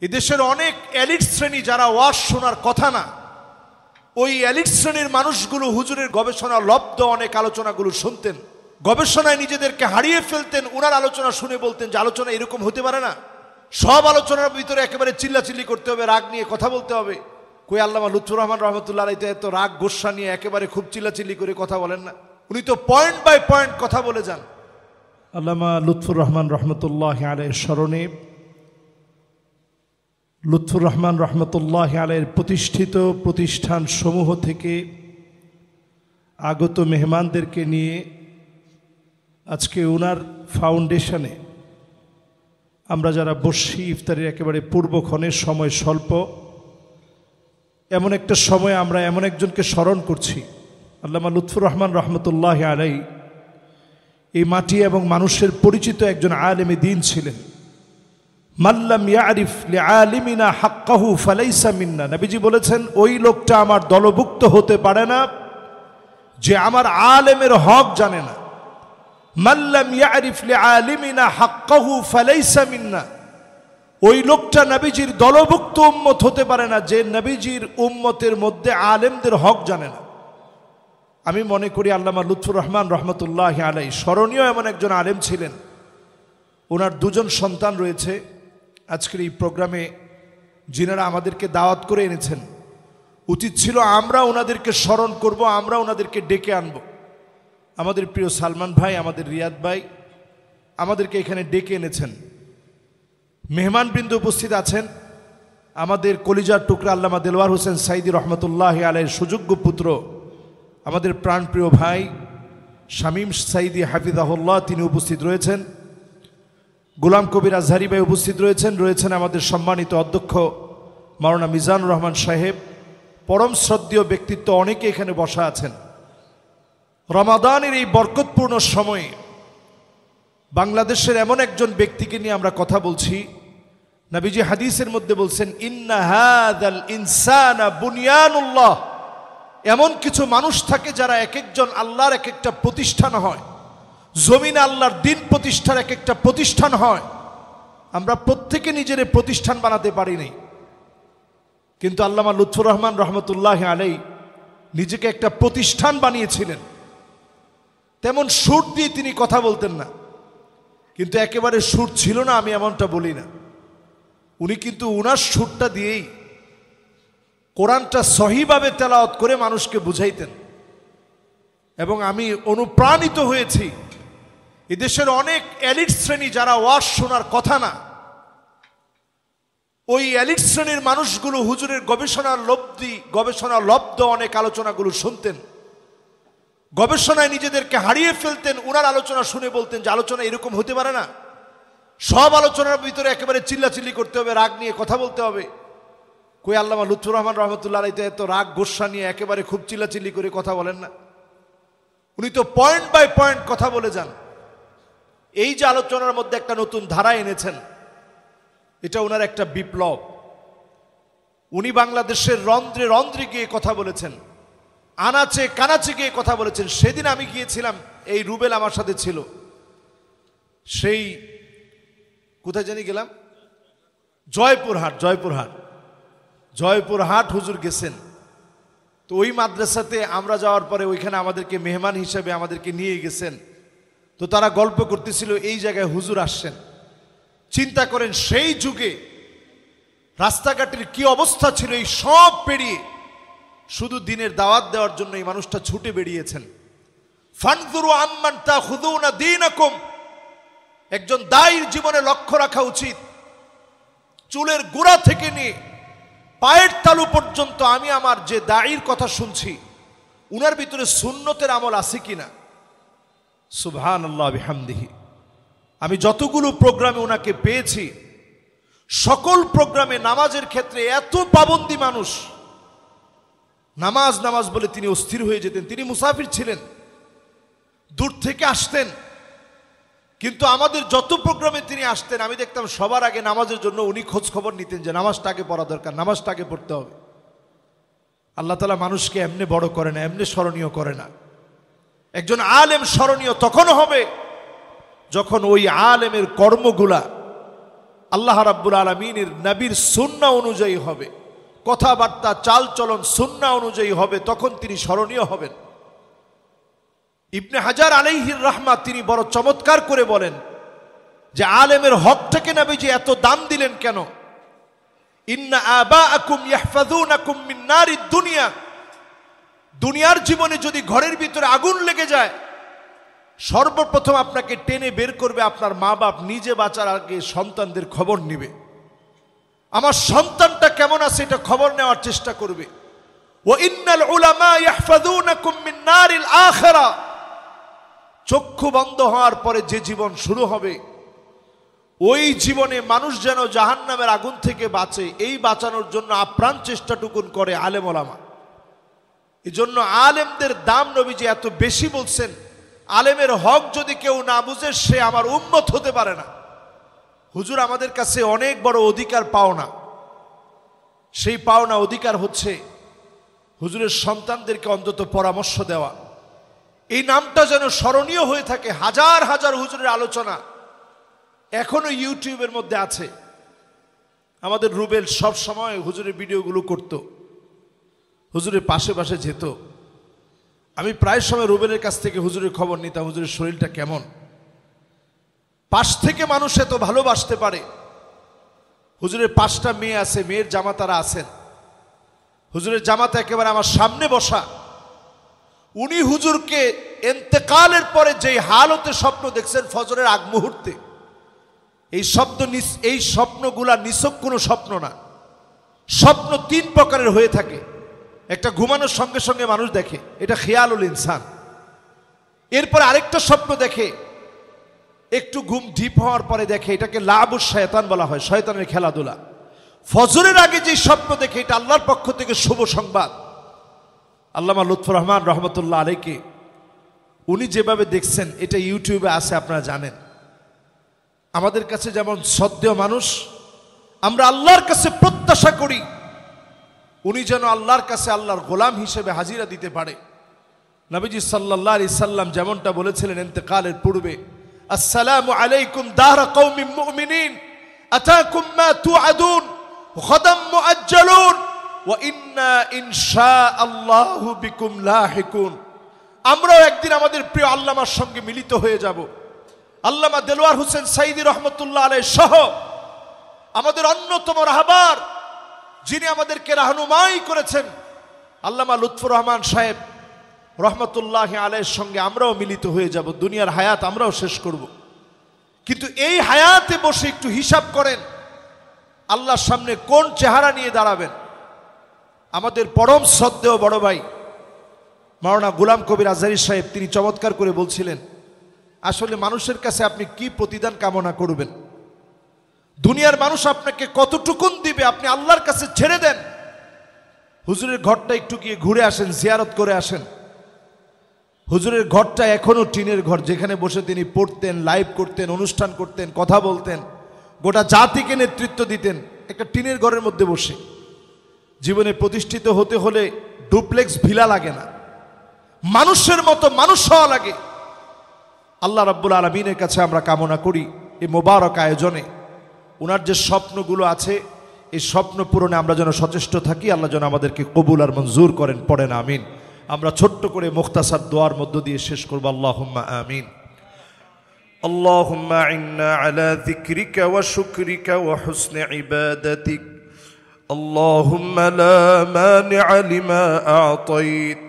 এদেশের অনেক এলিট শ্রেণী যারা ওয়াজ শোনার কথা না, ওই এলিট শ্রেণীর মানুষগুলো হুজুরের গবেষণা লব্ধ অনেক আলোচনাগুলো শুনতেন, গবেষণায় নিজেদেরকে হারিয়ে ফেলতেন। উনার আলোচনা শুনে বলতেন যে আলোচনা এরকম হতে পারে না, সব আলোচনার ভিতরে একেবারে চিল্লাচিল্লি করতে হবে, রাগ নিয়ে কথা বলতে হবে। কই আল্লামা লুৎফুর রহমান রহমতুল্লাহ আলাইহি এত রাগ গোস্বা নিয়ে একেবারে খুব চিল্লাচিল্লি করে কথা বলেন না, উনি তো পয়েন্ট বাই পয়েন্ট কথা বলে যান। আল্লামা লুৎফুর রহমান রহমতুল্লাহ আলাইহির স্মরণে লুৎফুর রহমান রহমতুল্লাহ আলাইহির প্রতিষ্ঠিত প্রতিষ্ঠান সমূহ থেকে আগত মেহমানদেরকে নিয়ে আজকে ওনার ফাউন্ডেশনে আমরা যারা বসি, ইফতারের একেবারে পূর্বক্ষণের সময় স্বল্প, এমন একটা সময় আমরা এমন একজনকে স্মরণ করছি। আল্লামা লুৎফুর রহমান রহমতুল্লাহ আলাইহি এই মাটি এবং মানুষের পরিচিত একজন আলেমে দ্বীন ছিলেন। মাল্লাম ইয়ারিফ লিআলিমিনা হাক্কাহু ফালাইসা মিন্না। নবীজি বলেছেন, ওই লোকটা আমার দলভুক্ত হতে পারে না যে আমার আলেমের হক জানে না। মাল্লাম ইয়ারিফ লিআলিমিনা হাক্কাহু ফালাইসা মিন্না। ওই লোকটা নবীজির দলভুক্ত উম্মত হতে পারে না যে নবীজির উম্মতের মধ্যে আলেমদের হক জানে না। আমি মনে করি আল্লামা লুৎফুর রহমান রহমতুল্লাহ আলাইহি স্মরণীয় এমন একজন আলেম ছিলেন। ওনার দুজন সন্তান রয়েছে। আজকের এই প্রোগ্রামে যিনারা আমাদেরকে দাওয়াত করে এনেছেন, উচিত ছিল আমরা ওনাদেরকে স্মরণ করব, আমরা ওনাদেরকে ডেকে আনব। আমাদের প্রিয় সালমান ভাই, আমাদের রিয়াদ ভাই আমাদেরকে এখানে ডেকে এনেছেন। মেহমানবৃন্দ উপস্থিত আছেন। আমাদের কলিজার টুকরা আল্লামা দেলওয়ার হোসেন সাইদি রহমতুল্লাহ আলাইহির সুযোগ্য পুত্র, আমাদের প্রাণপ্রিয় ভাই শামীম সাইদি হাফিজাহুল্লাহ, তিনি উপস্থিত রয়েছেন। গোলাম কবির আজহারি ভাই উপস্থিত রয়েছেন আমাদের সম্মানিত অধ্যক্ষ মাওলানা মিজানুর রহমান সাহেব, পরম শ্রদ্ধেয় ব্যক্তিত্ব অনেকে এখানে বসা আছেন। রমাদানের এই বরকতপূর্ণ সময়ে বাংলাদেশের এমন একজন ব্যক্তিকে নিয়ে আমরা কথা বলছি। নবীজি হাদিসের মধ্যে বলছেন, ইন্না হাযাল ইনসানা বুনিয়ানুল্লাহ। এমন কিছু মানুষ থাকে যারা এক একজন আল্লাহর এক একটা প্রতিষ্ঠান হয়, জমিনে আল্লাহর দিন প্রতিষ্ঠার এক একটা প্রতিষ্ঠান হয়। আমরা প্রত্যেকে নিজের প্রতিষ্ঠান বানাতে পারি নাই, কিন্তু আল্লামা লুৎফুর রহমান রহমতুল্লাহ আলাইহি নিজেকে একটা প্রতিষ্ঠান বানিয়েছিলেন। তেমন সুর দিয়ে তিনি কথা বলতেন না, কিন্তু একেবারে সুর ছিল না আমি এমনটা বলি না। উনি কিন্তু উনার সুরটা দিয়েই কোরআনটা সহিভাবে তেলাওয়াত করে মানুষকে বুঝাইতেন। এবং আমি অনুপ্রাণিত হয়েছি, এদেশের অনেক এলিট শ্রেণী যারা ওয়াজ শোনার কথা না, ওই এলিট শ্রেণীর মানুষগুলো হুজুরের গবেষণা লব্ধ অনেক আলোচনাগুলো শুনতেন, গবেষণায় নিজেদেরকে হারিয়ে ফেলতেন। উনার আলোচনা শুনে বলতেন যে আলোচনা এরকম হতে পারে না, সব আলোচনার ভিতরে একেবারে চিল্লাচিল্লি করতে হবে, রাগ নিয়ে কথা বলতে হবে। কই আল্লামা লুৎফুর রহমান রহমতুল্লাহ আলাইহি এত রাগ গোস্বা নিয়ে একেবারে খুব চিল্লাচিল্লি করে কথা বলেন না, উনি তো পয়েন্ট বাই পয়েন্ট কথা বলে যান। এই যে আলোচনার মধ্যে একটা নতুন ধারা এনেছেন, এটা ওনার একটা বিপ্লব। উনি বাংলাদেশের রন্ধ্রে রন্ধ্রে গিয়ে কথা বলেছেন, আনাচে কানাচে গিয়ে কথা বলেছেন। সেদিন আমি গিয়েছিলাম, এই রুবেল আমার সাথে ছিল, সেই কোথায় জানি গেলাম, জয়পুরহাট হুজুর গেছেন। তো ওই মাদ্রাসাতে আমরা যাওয়ার পরে ওইখানে আমাদেরকে মেহমান হিসেবে আমাদেরকে নিয়ে গেছেন। তো তারা গল্প করতেছিল এই জায়গায় হুজুর আসছেন। চিন্তা করেন সেই যুগে রাস্তাঘাটের কি অবস্থা ছিল, এই সব পেরিয়ে শুধু দিনের দাওয়াত দেওয়ার জন্য এই মানুষটা ছুটে বেরিয়েছেন। ফানজুরু আম্মান তাখুযুনা দীনাকুম। একজন দায়ীর জীবনে লক্ষ্য রাখা উচিত, চুলের গোড়া থেকে নিয়ে পায়ের তালু পর্যন্ত আমি আমার যে দায়ীর কথা শুনছি, উনার ভিতরে সুন্নতের আমল আছে কিনা। সুবহানাল্লাহ বিহামদিহি। আমি যতগুলো প্রোগ্রামে ওনাকে পেয়েছি, সকল প্রোগ্রামে নামাজের ক্ষেত্রে এত পাবন্দি মানুষ, নামাজ বলে তিনি অস্থির হয়ে যেতেন। তিনি মুসাফির ছিলেন, দূর থেকে আসতেন, কিন্তু আমাদের যত প্রোগ্রামে তিনি আসতেন আমি দেখতাম সবার আগে নামাজের জন্য উনি খোঁজ খবর নিতেন যে নামাজটা আগে পড়া দরকার, নামাজটা আগে পড়তে হবে। আল্লাহ তাআলা মানুষকে এমনি বড় করে না, এমনি স্মরণীয় করে না। একজন আলেম স্মরণীয় তখন হবে যখন ওই আলেমের কর্মগুলা আল্লাহ রাব্বুল আলামিনের নবীর সুন্নাহ অনুযায়ী হবে, কথাবার্তা চালচলন সুন্নাহ অনুযায়ী হবে, তখন তিনি স্মরণীয় হবেন। ইবনে হাজার আলাইহির রাহমাত তিনি বড় চমৎকার করে বলেন যে আলেমের হকটাকে নবীজি এত দাম দিলেন কেন? ইন্না আবাআকুম ইয়াহফাযুনাকুম মিন নারিদ দুনিয়া, দুনিয়ার জীবনে যদি ঘরের ভিতরে আগুন লেগে যায়, সর্বপ্রথম আপনাকে টেনে বের করবে আপনার মা বাপ, নিজে বাঁচার আগে সন্তানদের খবর নিবে। আমার সন্তানটা কেমন আছে এটা খবর নেওয়ার চেষ্টা করবে। ওয়া ইন্নাল উলামা ইয়াহফাযুনাকুম মিন নারিল আখিরা, চক্ষু বন্ধ হওয়ার পরে যে জীবন শুরু হবে, ওই জীবনে মানুষ যেন জাহান্নামের আগুন থেকে বাঁচে, এই বাঁচানোর জন্য আপ্রাণ চেষ্টাটুকুন করে আলেম ওলামা। এই জন্য আলেমদের দাম নবীজি এত বেশি বলছেন। আলেমের হক যদি কেউ না বুঝে সে আমার উম্মত হতে পারে না। হুজুর আমাদের কাছে অনেক বড় অধিকার পাওনা, সেই পাওনা অধিকার হচ্ছে হুজুরের সন্তানদেরকে অন্তত পরামর্শ দেওয়া। এই নামটা যেন স্মরণীয় হয়ে থাকে। হাজার হাজার হুজুরের আলোচনা এখনো ইউটিউবের মধ্যে আছে। আমাদের রুবেল সব সময় হুজুরের ভিডিওগুলো করত, হুজুরের পাশে পাশে যেত। আমি প্রায় সময় রুবেলের কাছ থেকে হুজুরের খবর নিতাম, হুজুরের শরীরটা কেমন। পাশ থেকে মানুষ এত ভালোবাসতে পারে। হুজুরের 5টা মেয়ে আছে, মেয়ের জামাতারা আছেন। হুজুরের জামাতা একেবারে আমার সামনে বসা। উনি হুজুরকে ইন্তেকালের পরে যেই হালতে স্বপ্ন দেখছেন ফজরের আগ মুহূর্তে, এই স্বপ্নগুলা নিছক কোনো স্বপ্ন না। স্বপ্ন 3 প্রকারের হয়ে থাকে। একটা ঘুমানোর সঙ্গে সঙ্গে মানুষ দেখে, এটা খেয়ালুল ইনসান। এরপর আরেকটা স্বপ্ন দেখে একটু ঘুম ডিপ হওয়ার পরে দেখে, এটাকে লাবুস শয়তান বলা হয়, শয়তানের খেলাধুলা। ফজরের আগে যে স্বপ্ন দেখে এটা আল্লাহর পক্ষ থেকে শুভ সংবাদ। আল্লামা লুৎফর রহমান রহমতুল্লাহ আলাইকে উনি যেভাবে দেখছেন এটা ইউটিউবে আছে, আপনারা জানেন। আমাদের কাছে যেমন শ্রদ্ধেয় মানুষ, আমরা আল্লাহর কাছে প্রত্যাশা করি উনি যেন আল্লাহর কাছে আল্লাহর গোলাম হিসেবে হাজিরা দিতে পারে। নবীজি সাল্লাল্লাহু আলাইহি সাল্লাম যেমনটা বলেছিলেন ইন্তেকালের পূর্বে, আসসালামু আলাইকুম দাহরা কওমিন মুমিনিন আতাকুম মা তুআদুন গাদাম মুআজ্জালুন ওয়া ইন্না ইনশাআল্লাহু বিকুম লাহিকুন। আমরাও একদিন আমাদের প্রিয় আল্লামার সঙ্গে মিলিত হয়ে যাব। আল্লামা দেলোয়ার হোসেন সাইদী রহমতুল্লাহ আলাইহি সহ আমাদের অন্যতম রাহবার, যিনি আমাদেরকে রাহনুমাই করেছেন, আল্লামা লুৎফর রহমান সাহেব রহমতুল্লাহ আলাইহির সঙ্গে আমরাও মিলিত হয়ে যাব। দুনিয়ার হায়াত আমরাও শেষ করব। কিন্তু এই হায়াতে বসে একটু হিসাব করেন আল্লাহর সামনে কোন চেহারা নিয়ে দাঁড়াবেন। আমাদের পরম শ্রদ্ধেয় বড় ভাই মাওলানা গোলাম কবির আজহারী সাহেব তিনি চমৎকার করে বলছিলেন, আসলে মানুষের কাছে আপনি কি প্রতিদান কামনা করবেন? দুনিয়ার মানুষ আপনাকে কতটুকুন দিবে আপনি আল্লাহর কাছে ছেড়ে দেন। হুজুরের ঘরটা একটু গিয়ে ঘুরে আসেন, জিয়ারত করে আসেন। হুজুরের ঘরটা এখনো টিনের ঘর, যেখানে বসে তিনি পড়তেন, লাইভ করতেন, অনুষ্ঠান করতেন, কথা বলতেন, গোটা জাতিকে নেতৃত্ব দিতেন একটা টিনের ঘরের মধ্যে বসে। জীবনে প্রতিষ্ঠিত হতে হলে ডুপ্লেক্স ভিলা লাগে না, মানুষের মতো মানুষ হওয়া লাগে। আল্লাহ রাব্বুল আলামিনের কাছে আমরা কামনা করি এই মোবারক আয়োজনে ওনার যে স্বপ্নগুলো আছে এই স্বপ্ন পূরণে আমরা যেন সচেষ্ট থাকি। আল্লাহ যেন আমাদেরকে কবুল আর মঞ্জুর করেন, পড়েন আমিন। আমরা ছোট্ট করে মুখতাসার দোয়ার মধ্য দিয়ে শেষ করব। আল্লাহুম্মা আমিন। আল্লাহুম্মা ইন্না আলা যিকরিকা ওয়া শুকরিকা ওয়া হুসনি ইবাদাতিক। আল্লাহুম্মা লা মানিআ লিমা আ'তাইত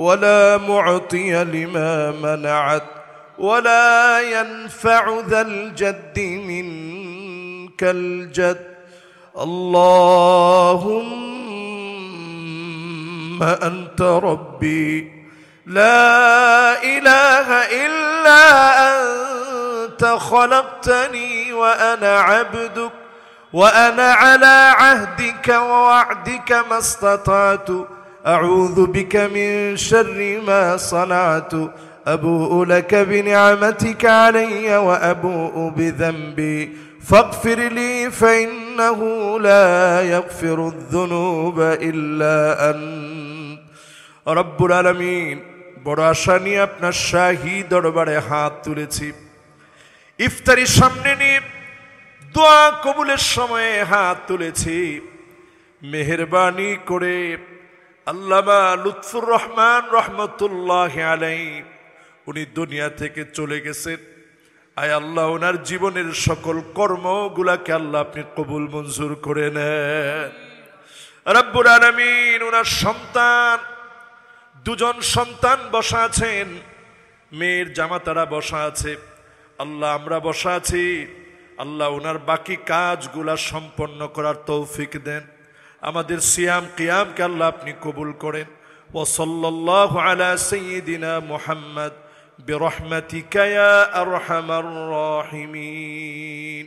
ওয়া লা মু'তিয়া লিমা মানা'ত ওয়া লা ইয়ানফা'ু যাল জাদ্দি মিনকাল জাদ। আল্লাহুম্মা আনতা রাব্বি লা ইলাহা ইল্লা আনতা খালাকতানি ওয়া আনা আবদুক ওয়া আনা আলা আহদিকা ওয়া ওয়া'দিকা মাসতাতা'তু আউযু বিকা মিন শাররি মা সানা'তু আবু'ু লাকা বিনি'মাতিকা আলাইয়া ওয়া আবু'ু বিযানবি ফাগফির লি ফাইন্নাহু লা ইয়াগফিরুয যুনুবা ইল্লা আনত। রব্বুল আলামিন, বড় আশা নিয়ে আপনার শাহী দরবারে হাত তুলেছি। ইফতারি সামনে নিয়ে দোয়া কবুলের সময়ে হাত তুলেছি, মেহেরবানি করে আল্লামা লুৎফুর রহমান রহমতুল্লাহ আলাইহি উনি দুনিয়া থেকে চলে গেছেন। আয় আল্লাহ, ওনার জীবনের সকল কর্মগুলাকে আল্লাহ আপনি কবুল মঞ্জুর করে নেন রব্বুল আলামিন। ওনার সন্তান, দুজন সন্তান বসা আছেন, মেয়ের জামাতারা বসা আছে, আল্লাহ আমরা বসা আছি, আল্লাহ ওনার বাকি কাজগুলা সম্পন্ন করার তৌফিক দেন। আমাদের সিয়াম কিয়ামকে আল্লাহ আপনি কবুল করেন। ওয়া সাল্লাল্লাহু আলা সাইয়্যিদিনা মুহাম্মদ বিরহমাতিকা ইয়া আরহামার রাহিমিন।